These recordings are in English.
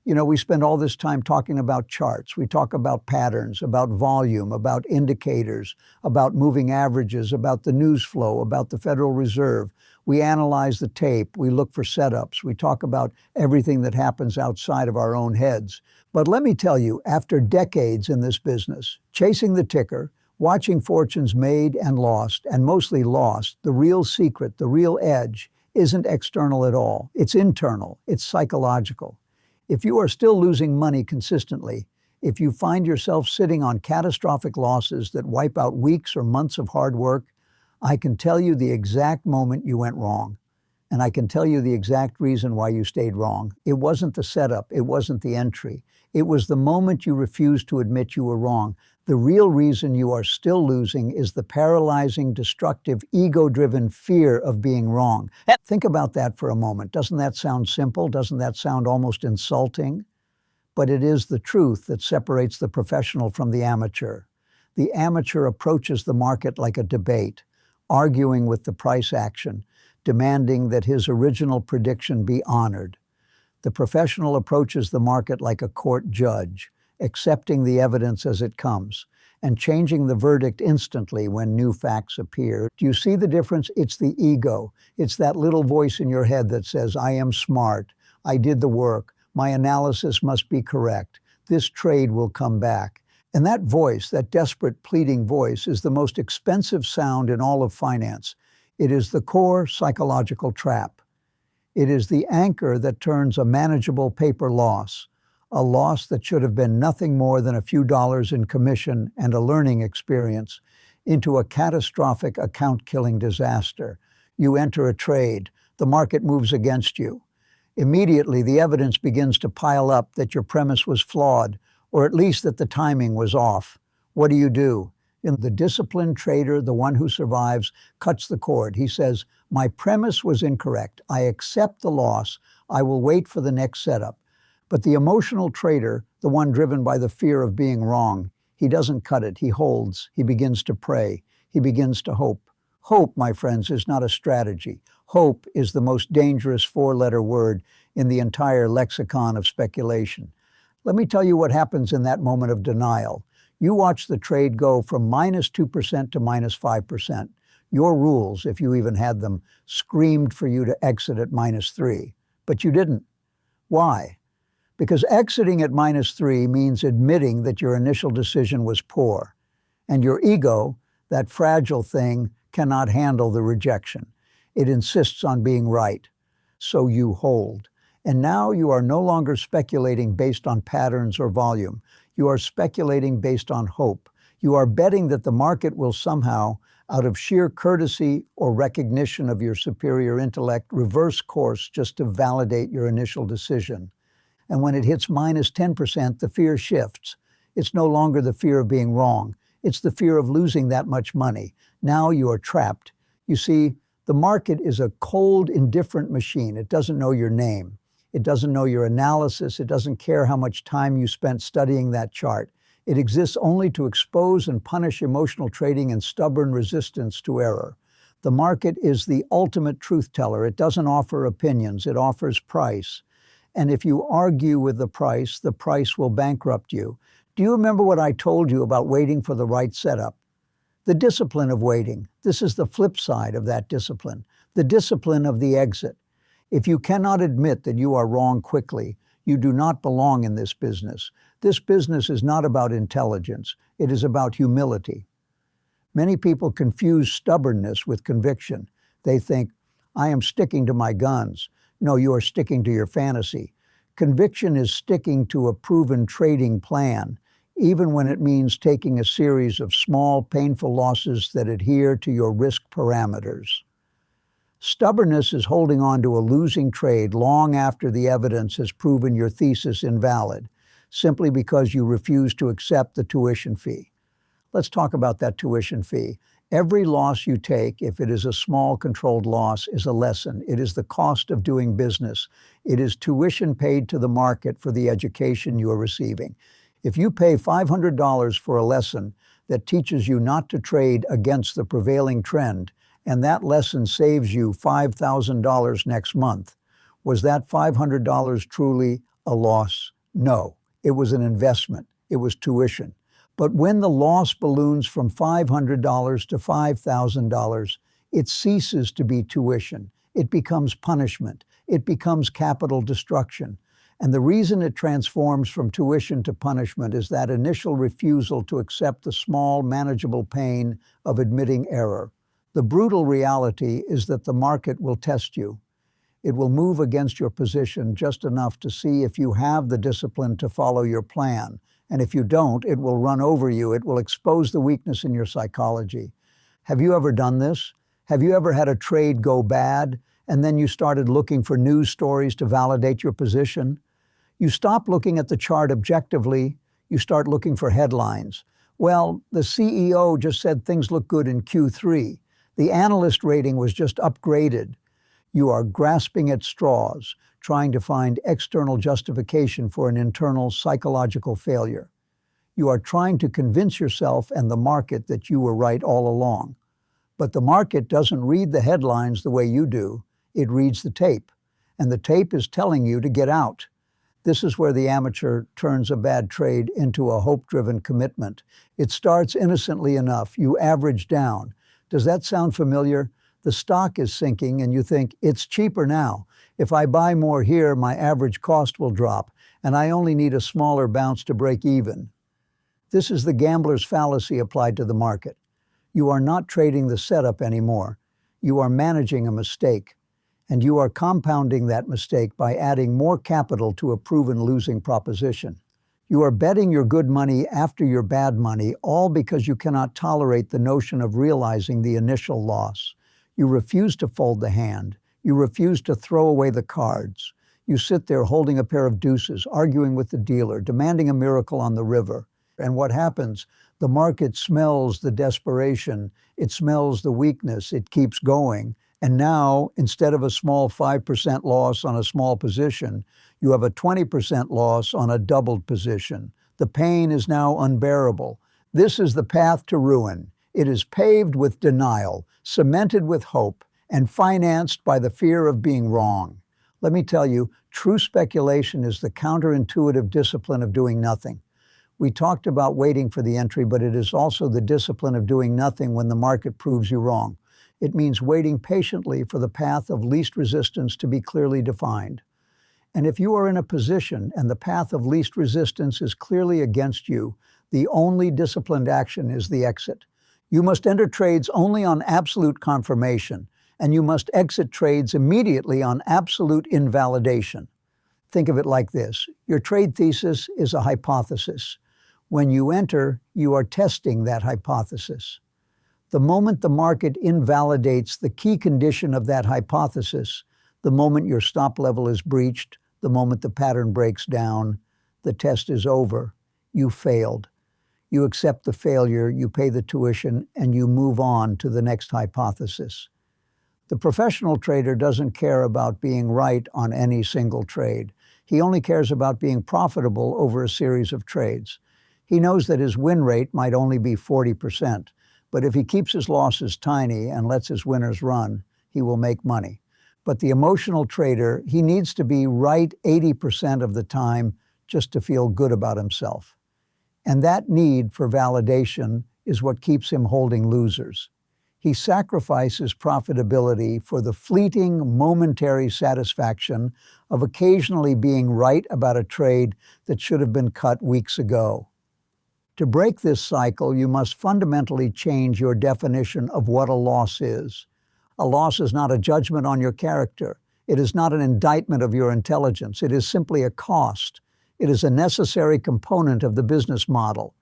We spend all this time talking about charts. We talk about patterns, about volume, about indicators, about moving averages, about the news flow, about the Federal Reserve. We analyze the tape. We look for setups. We talk about everything that happens outside of our own heads. But let me tell you, after decades in this business, chasing the ticker, watching fortunes made and mostly lost, the real secret, the real edge, isn't external at all. It's internal. It's psychological. If you are still losing money consistently, if you find yourself sitting on catastrophic losses that wipe out weeks or months of hard work, I can tell you the exact moment you went wrong. And I can tell you the exact reason why you stayed wrong. It wasn't the setup. It wasn't the entry. It was the moment you refused to admit you were wrong. The real reason you are still losing is the paralyzing, destructive, ego-driven fear of being wrong. Think about that for a moment. Doesn't that sound simple? Doesn't that sound almost insulting? But it is the truth that separates the professional from the amateur. The amateur approaches the market like a debate, arguing with the price action, demanding that his original prediction be honored. The professional approaches the market like a court judge, accepting the evidence as it comes, and changing the verdict instantly when new facts appear. Do you see the difference? It's the ego. It's that little voice in your head that says, I am smart, I did the work, my analysis must be correct, this trade will come back. And that voice, that desperate pleading voice, is the most expensive sound in all of finance. It is the core psychological trap. It is the anchor that turns a manageable paper loss, a loss that should have been nothing more than a few dollars in commission and a learning experience, into a catastrophic account-killing disaster. You enter a trade, the market moves against you. Immediately, the evidence begins to pile up that your premise was flawed, or at least that the timing was off. What do? The disciplined trader, the one who survives, cuts the cord. He says, my premise was incorrect. I accept the loss. I will wait for the next setup. But the emotional trader, the one driven by the fear of being wrong, he doesn't cut it. He holds. He begins to pray. He begins to hope. Hope, my friends, is not a strategy. Hope is the most dangerous four-letter word in the entire lexicon of speculation. Let me tell you what happens in that moment of denial. You watch the trade go from -2% to -5%. Your rules, if you even had them, screamed for you to exit at -3. But you didn't. Why? Because exiting at -3 means admitting that your initial decision was poor. And your ego, that fragile thing, cannot handle the rejection. It insists on being right. So you hold. And now you are no longer speculating based on patterns or volume. You are speculating based on hope. You are betting that the market will somehow, out of sheer courtesy or recognition of your superior intellect, reverse course just to validate your initial decision. And when it hits -10%, the fear shifts. It's no longer the fear of being wrong. It's the fear of losing that much money. Now you are trapped. You see, the market is a cold, indifferent machine. It doesn't know your name. It doesn't know your analysis. It doesn't care how much time you spent studying that chart. It exists only to expose and punish emotional trading and stubborn resistance to error. The market is the ultimate truth teller. It doesn't offer opinions. It offers price. And if you argue with the price will bankrupt you. Do you remember what I told you about waiting for the right setup? The discipline of waiting. This is the flip side of that discipline. The discipline of the exit. If you cannot admit that you are wrong quickly, you do not belong in this business. This business is not about intelligence. It is about humility. Many people confuse stubbornness with conviction. They think, I am sticking to my guns. No, you are sticking to your fantasy. Conviction is sticking to a proven trading plan, even when it means taking a series of small, painful losses that adhere to your risk parameters. Stubbornness is holding on to a losing trade long after the evidence has proven your thesis invalid, simply because you refuse to accept the tuition fee. Let's talk about that tuition fee. Every loss you take, if it is a small controlled loss, is a lesson. It is the cost of doing business. It is tuition paid to the market for the education you are receiving. If you pay $500 for a lesson that teaches you not to trade against the prevailing trend, and that lesson saves you $5,000 next month, was that $500 truly a loss No, it was an investment. It was tuition. But when the loss balloons from $500 to $5,000, it ceases to be tuition. It becomes punishment. It becomes capital destruction. And the reason it transforms from tuition to punishment is that initial refusal to accept the small, manageable pain of admitting error. The brutal reality is that the market will test you. It will move against your position just enough to see if you have the discipline to follow your plan. And if you don't, it will run over you. It will expose the weakness in your psychology. Have you ever done this? Have you ever had a trade go bad, and then you started looking for news stories to validate your position? You stop looking at the chart objectively, you start looking for headlines. Well, the CEO just said things look good in Q3. The analyst rating was just upgraded. You are grasping at straws, trying to find external justification for an internal psychological failure. You are trying to convince yourself and the market that you were right all along. But the market doesn't read the headlines the way you do. It reads the tape. And the tape is telling you to get out. This is where the amateur turns a bad trade into a hope-driven commitment. It starts innocently enough. You average down. Does that sound familiar? The stock is sinking and you think, it's cheaper now. If I buy more here, my average cost will drop, and I only need a smaller bounce to break even. This is the gambler's fallacy applied to the market. You are not trading the setup anymore. You are managing a mistake. And you are compounding that mistake by adding more capital to a proven losing proposition. You are betting your good money after your bad money, all because you cannot tolerate the notion of realizing the initial loss. You refuse to fold the hand. You refuse to throw away the cards. You sit there holding a pair of deuces, arguing with the dealer, demanding a miracle on the river. And what happens? The market smells the desperation. It smells the weakness. It keeps going. And now, instead of a small 5% loss on a small position, you have a 20% loss on a doubled position. The pain is now unbearable. This is the path to ruin. It is paved with denial, cemented with hope, and financed by the fear of being wrong. Let me tell you, true speculation is the counterintuitive discipline of doing nothing. We talked about waiting for the entry, but it is also the discipline of doing nothing when the market proves you wrong. It means waiting patiently for the path of least resistance to be clearly defined. And if you are in a position and the path of least resistance is clearly against you, the only disciplined action is the exit. You must enter trades only on absolute confirmation, and you must exit trades immediately on absolute invalidation. Think of it like this. Your trade thesis is a hypothesis. When you enter, you are testing that hypothesis. The moment the market invalidates the key condition of that hypothesis, the moment your stop level is breached, the moment the pattern breaks down, the test is over. You failed. You accept the failure, you pay the tuition, and you move on to the next hypothesis. The professional trader doesn't care about being right on any single trade. He only cares about being profitable over a series of trades. He knows that his win rate might only be 40%. But if he keeps his losses tiny and lets his winners run, he will make money. But the emotional trader, he needs to be right 80% of the time just to feel good about himself. And that need for validation is what keeps him holding losers. He sacrifices profitability for the fleeting, momentary satisfaction of occasionally being right about a trade that should have been cut weeks ago. To break this cycle, you must fundamentally change your definition of what a loss is. A loss is not a judgment on your character. It is not an indictment of your intelligence. It is simply a cost. It is a necessary component of the business model.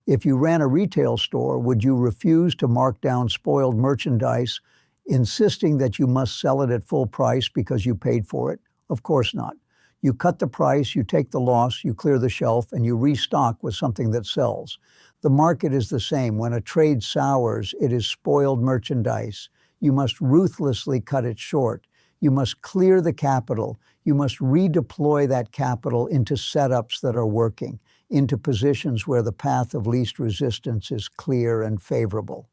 If you ran a retail store, would you refuse to mark down spoiled merchandise, insisting that you must sell it at full price because you paid for it? Of course not. You cut the price, you take the loss, you clear the shelf, and you restock with something that sells. The market is the same. When a trade sours, it is spoiled merchandise. You must ruthlessly cut it short. You must clear the capital. You must redeploy that capital into setups that are working, into positions where the path of least resistance is clear and favorable.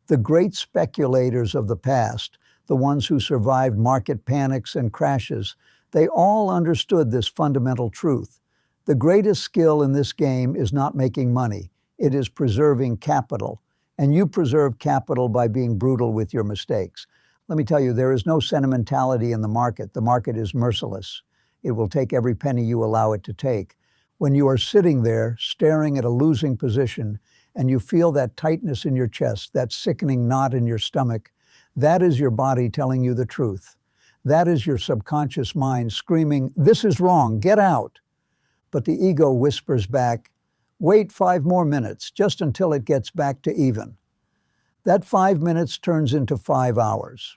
The great speculators of the past, the ones who survived market panics and crashes, they all understood this fundamental truth. The greatest skill in this game is not making money. It is preserving capital. And you preserve capital by being brutal with your mistakes. Let me tell you, there is no sentimentality in the market. The market is merciless. It will take every penny you allow it to take. When you are sitting there staring at a losing position and you feel that tightness in your chest, that sickening knot in your stomach, that is your body telling you the truth. That is your subconscious mind screaming, "This is wrong, get out." But the ego whispers back, "Wait 5 more minutes, just until it gets back to even." That 5 minutes turns into 5 hours.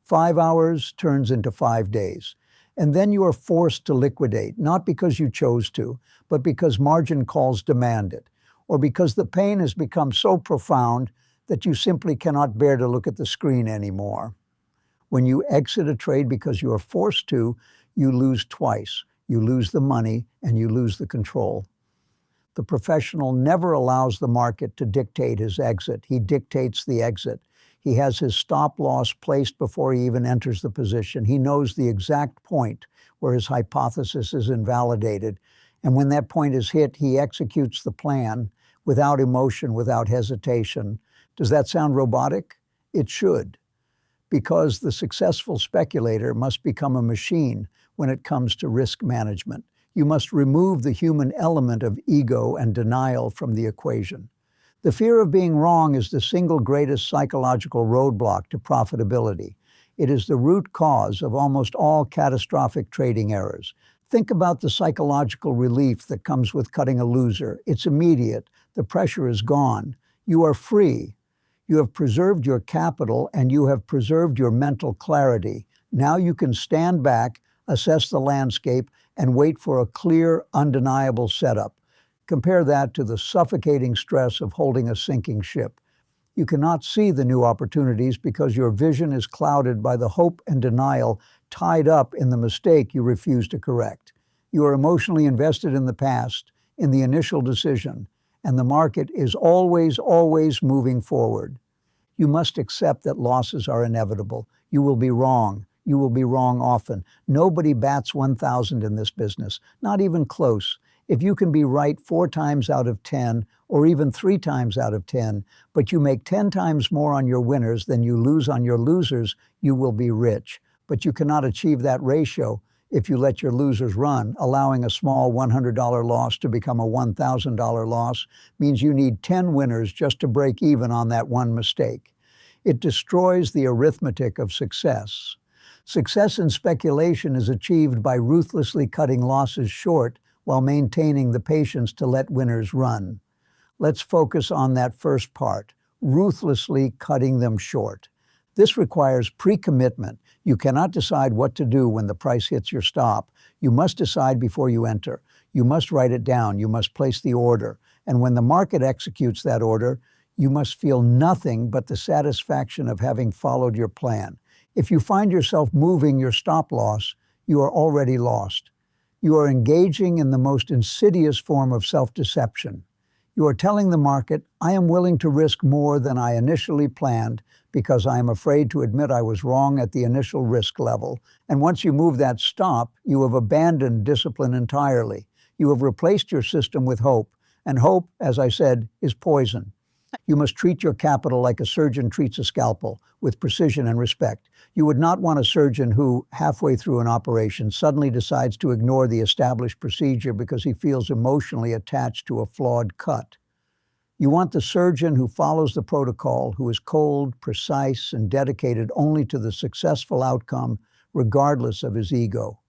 5 hours turns into 5 days. And then you are forced to liquidate, not because you chose to, but because margin calls demand it, or because the pain has become so profound that you simply cannot bear to look at the screen anymore. When you exit a trade because you are forced to, you lose twice. You lose the money and you lose the control. The professional never allows the market to dictate his exit. He dictates the exit. He has his stop loss placed before he even enters the position. He knows the exact point where his hypothesis is invalidated. And when that point is hit, he executes the plan without emotion, without hesitation. Does that sound robotic? It should, because the successful speculator must become a machine when it comes to risk management. You must remove the human element of ego and denial from the equation. The fear of being wrong is the single greatest psychological roadblock to profitability. It is the root cause of almost all catastrophic trading errors. Think about the psychological relief that comes with cutting a loser. It's immediate. The pressure is gone. You are free. You have preserved your capital and you have preserved your mental clarity. Now you can stand back, assess the landscape, and wait for a clear, undeniable setup. Compare that to the suffocating stress of holding a sinking ship. You cannot see the new opportunities because your vision is clouded by the hope and denial tied up in the mistake you refuse to correct. You are emotionally invested in the past, in the initial decision, and the market is always, always moving forward. You must accept that losses are inevitable. You will be wrong. You will be wrong often. Nobody bats 1,000 in this business, not even close. If you can be right 4 times out of 10, or even 3 times out of 10, but you make 10 times more on your winners than you lose on your losers, you will be rich. But you cannot achieve that ratio if you let your losers run. Allowing a small $100 loss to become a $1,000 loss means you need 10 winners just to break even on that one mistake. It destroys the arithmetic of success. Success in speculation is achieved by ruthlessly cutting losses short while maintaining the patience to let winners run. Let's focus on that first part, ruthlessly cutting them short. This requires pre-commitment. You cannot decide what to do when the price hits your stop. You must decide before you enter. You must write it down. You must place the order. And when the market executes that order, you must feel nothing but the satisfaction of having followed your plan. If you find yourself moving your stop loss, you are already lost. You are engaging in the most insidious form of self-deception. You are telling the market, "I am willing to risk more than I initially planned because I am afraid to admit I was wrong at the initial risk level." And once you move that stop, you have abandoned discipline entirely. You have replaced your system with hope. And hope, as I said, is poison. You must treat your capital like a surgeon treats a scalpel, with precision and respect. You would not want a surgeon who, halfway through an operation, suddenly decides to ignore the established procedure because he feels emotionally attached to a flawed cut. You want the surgeon who follows the protocol, who is cold, precise, and dedicated only to the successful outcome, regardless of his ego.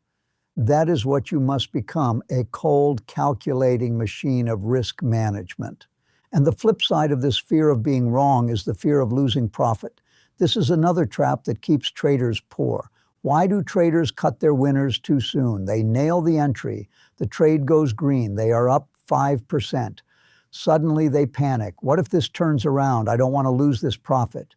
That is what you must become, a cold, calculating machine of risk management. And the flip side of this fear of being wrong is the fear of losing profit. This is another trap that keeps traders poor. Why do traders cut their winners too soon? They nail the entry. The trade goes green. They are up 5%. Suddenly they panic. What if this turns around? I don't want to lose this profit.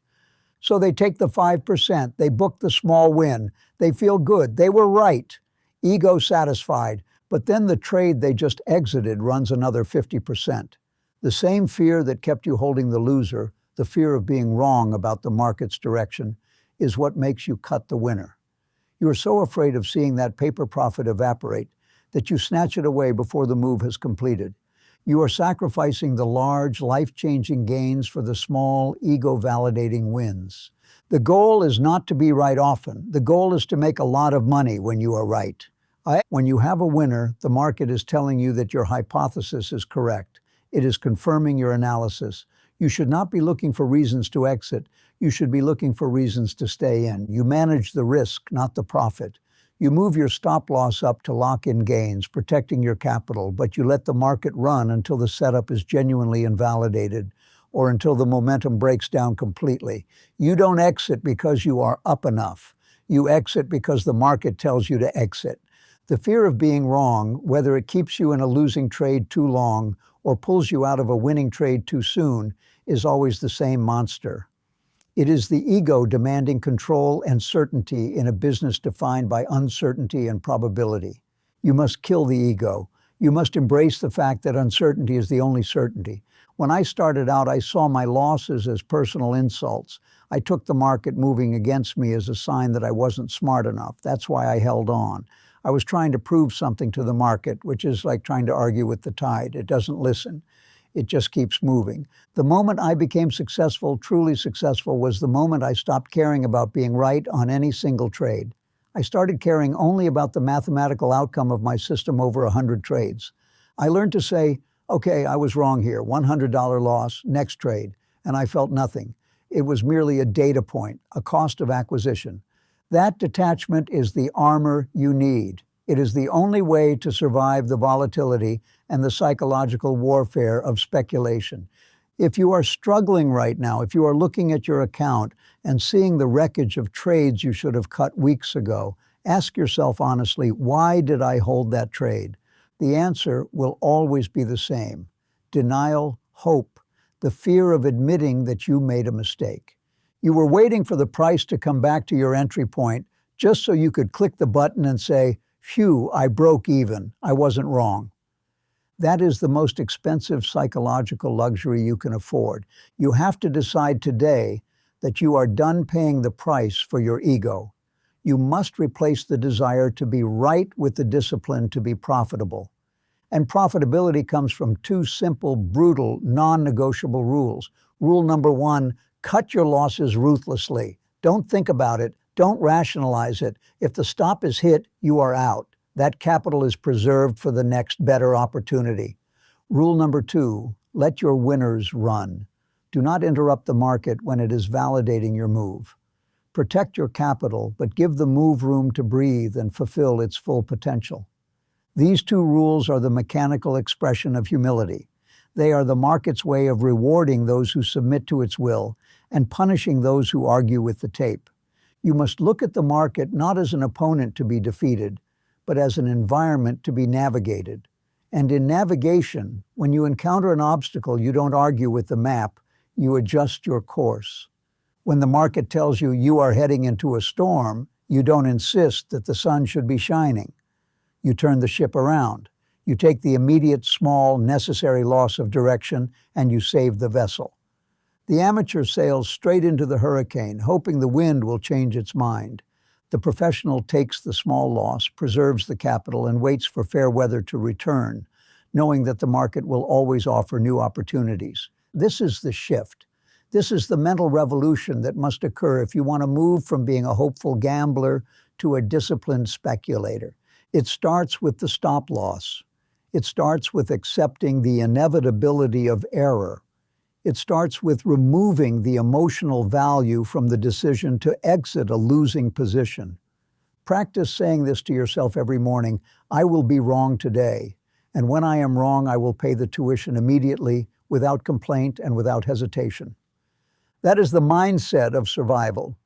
So they take the 5%. They book the small win. They feel good. They were right. Ego satisfied. But then the trade they just exited runs another 50%. The same fear that kept you holding the loser, the fear of being wrong about the market's direction, is what makes you cut the winner. You are so afraid of seeing that paper profit evaporate that you snatch it away before the move has completed. You are sacrificing the large, life-changing gains for the small, ego-validating wins. The goal is not to be right often. The goal is to make a lot of money when you are right. When you have a winner, the market is telling you that your hypothesis is correct. It is confirming your analysis. You should not be looking for reasons to exit. You should be looking for reasons to stay in. You manage the risk, not the profit. You move your stop loss up to lock in gains, protecting your capital, but you let the market run until the setup is genuinely invalidated or until the momentum breaks down completely. You don't exit because you are up enough. You exit because the market tells you to exit. The fear of being wrong, whether it keeps you in a losing trade too long or pulls you out of a winning trade too soon, is always the same monster. It is the ego demanding control and certainty in a business defined by uncertainty and probability. You must kill the ego. You must embrace the fact that uncertainty is the only certainty. When I started out, I saw my losses as personal insults. I took the market moving against me as a sign that I wasn't smart enough. That's why I held on. I was trying to prove something to the market, which is like trying to argue with the tide. It doesn't listen. It just keeps moving. The moment I became successful, truly successful, was the moment I stopped caring about being right on any single trade. I started caring only about the mathematical outcome of my system over 100 trades. I learned to say, okay, I was wrong here, $100 loss, next trade, and I felt nothing. It was merely a data point, a cost of acquisition. That detachment is the armor you need. It is the only way to survive the volatility and the psychological warfare of speculation. If you are struggling right now, if you are looking at your account and seeing the wreckage of trades you should have cut weeks ago, ask yourself honestly, why did I hold that trade? The answer will always be the same: denial, hope, the fear of admitting that you made a mistake. You were waiting for the price to come back to your entry point just so you could click the button and say, phew, I broke even. I wasn't wrong. That is the most expensive psychological luxury you can afford. You have to decide today that you are done paying the price for your ego. You must replace the desire to be right with the discipline to be profitable. And profitability comes from two simple, brutal, non-negotiable rules. Rule number one, cut your losses ruthlessly. Don't think about it. Don't rationalize it. If the stop is hit, you are out. That capital is preserved for the next better opportunity. Rule number two, let your winners run. Do not interrupt the market when it is validating your move. Protect your capital, but give the move room to breathe and fulfill its full potential. These two rules are the mechanical expression of humility. They are the market's way of rewarding those who submit to its will and punishing those who argue with the tape. You must look at the market not as an opponent to be defeated, but as an environment to be navigated. And in navigation, when you encounter an obstacle, you don't argue with the map, you adjust your course. When the market tells you you are heading into a storm, you don't insist that the sun should be shining. You turn the ship around. You take the immediate, small, necessary loss of direction, and you save the vessel. The amateur sails straight into the hurricane, hoping the wind will change its mind. The professional takes the small loss, preserves the capital, and waits for fair weather to return, knowing that the market will always offer new opportunities. This is the shift. This is the mental revolution that must occur if you want to move from being a hopeful gambler to a disciplined speculator. It starts with the stop loss. It starts with accepting the inevitability of error. It starts with removing the emotional value from the decision to exit a losing position. Practice saying this to yourself every morning: I will be wrong today, and when I am wrong, I will pay the tuition immediately, without complaint and without hesitation. That is the mindset of survival.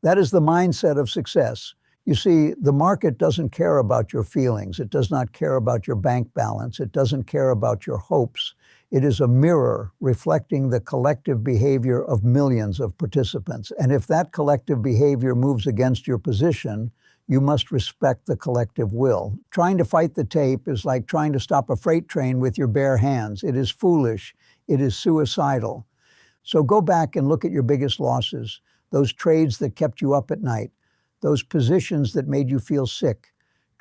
That is the mindset of success. You see, the market doesn't care about your feelings. It does not care about your bank balance. It doesn't care about your hopes. It is a mirror reflecting the collective behavior of millions of participants. And if that collective behavior moves against your position, you must respect the collective will. Trying to fight the tape is like trying to stop a freight train with your bare hands. It is foolish. It is suicidal. So go back and look at your biggest losses, those trades that kept you up at night, those positions that made you feel sick.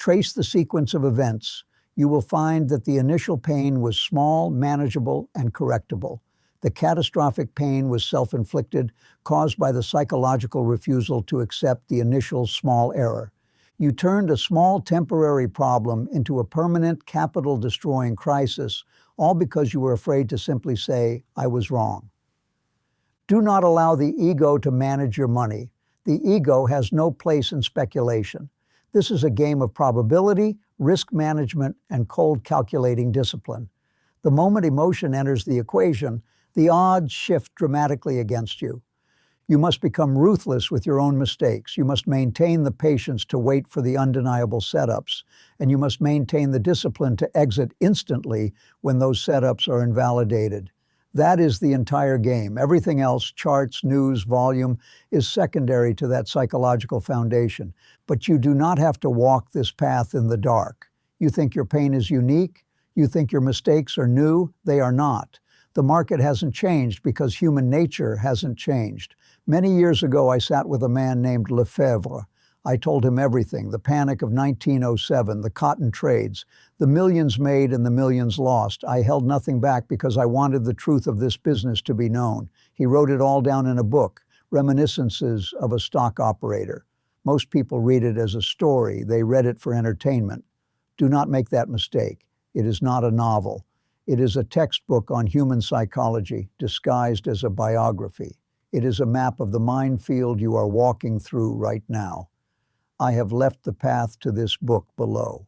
Trace the sequence of events. You will find that the initial pain was small, manageable, and correctable. The catastrophic pain was self-inflicted, caused by the psychological refusal to accept the initial small error. You turned a small temporary problem into a permanent capital-destroying crisis, all because you were afraid to simply say, "I was wrong." Do not allow the ego to manage your money. The ego has no place in speculation. This is a game of probability, risk management, and cold calculating discipline. The moment emotion enters the equation, the odds shift dramatically against you. You must become ruthless with your own mistakes. You must maintain the patience to wait for the undeniable setups, and you must maintain the discipline to exit instantly when those setups are invalidated. That is the entire game. Everything else, charts, news, volume, is secondary to that psychological foundation. But you do not have to walk this path in the dark. You think your pain is unique? You think your mistakes are new? They are not. The market hasn't changed because human nature hasn't changed. Many years ago, I sat with a man named Lefèvre. I told him everything: the panic of 1907, the cotton trades, the millions made and the millions lost. I held nothing back because I wanted the truth of this business to be known. He wrote it all down in a book, Reminiscences of a Stock Operator. Most people read it as a story. They read it for entertainment. Do not make that mistake. It is not a novel. It is a textbook on human psychology disguised as a biography. It is a map of the minefield you are walking through right now. I have left the path to this book below.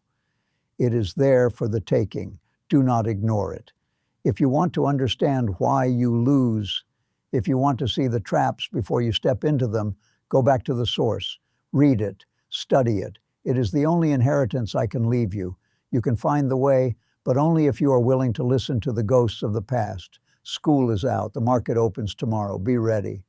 It is there for the taking. Do not ignore it. If you want to understand why you lose, if you want to see the traps before you step into them, go back to the source. Read it. Study it. It is the only inheritance I can leave you. You can find the way, but only if you are willing to listen to the ghosts of the past. School is out. The market opens tomorrow. Be ready.